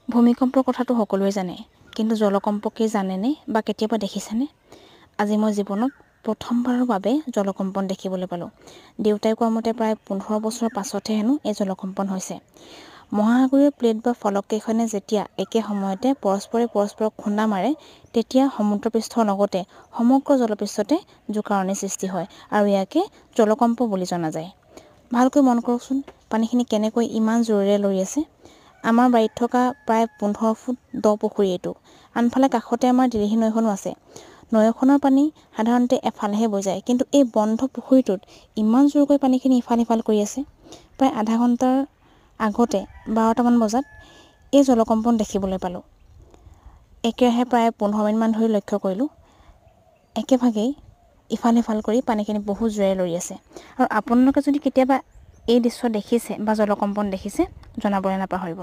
ভূমিকম্পৰ কথাটো সকলোৱে জানে, কিন্তু জলকম্প কি জানেনে বা কেতিয়াবা দেখিছেনে? আজি মই জীৱনত প্ৰথমবাৰৰ বাবে জলকম্পন দেখিবলৈ পালোঁ। দেউতাই কোৱা মতে প্ৰায় 15 বছৰৰ পাছতহে হেনো এই জলকম্পন হৈছে। মহাসাগৰীয় প্লেট বা ফলককেইখনে যেতিয়া একে সময়তে পৰস্পৰক খুন্দা মাৰে, তেতিয়া সমুদ্ৰপৃষ্ঠৰ লগতে সমগ্ৰ জলপৃষ্ঠতে জোকাৰণিৰ সৃষ্টি হয় আৰু ইয়াকে জলকম্প বুলি জনা যায়। ভালকৈ মন কৰকচোন, পানীখিনি কেনেকৈ ইমান জোৰেৰে লৰি আছে। আমাৰ বাৰীত থকা প্ৰায় 15 ফুট দ পুখুৰী এইটো। আনফালে কাষতে আমাৰ দিৰিহী নৈখনো আছে। নৈখনৰ পানী সাধাৰণতে এফালেহে বৈ যায়, কিন্তু এই বন্ধ পুখুৰীটোত ইমান জোৰকৈ পানীখিনি ইফাল সিফাল কৰি আছে। প্ৰায় আধা ঘণ্টাৰ আগতে 12টামান বজাত এই জলকম্পন দেখিবলৈ পালোঁ। একেৰাহে প্ৰায় 15 মিনিটমান ধৰি লক্ষ্য কৰিলোঁ, একেভাগেই ইফাল সিফাল কৰি পানীখিনি বহুত জোৰেৰে লৰি আছে। আৰু আপোনালোকে যদি কেতিয়াবা এই দৃশ্য দেখিছে বা জলকম্পন দেখিছে, জনাবলৈ নাপাহৰিব।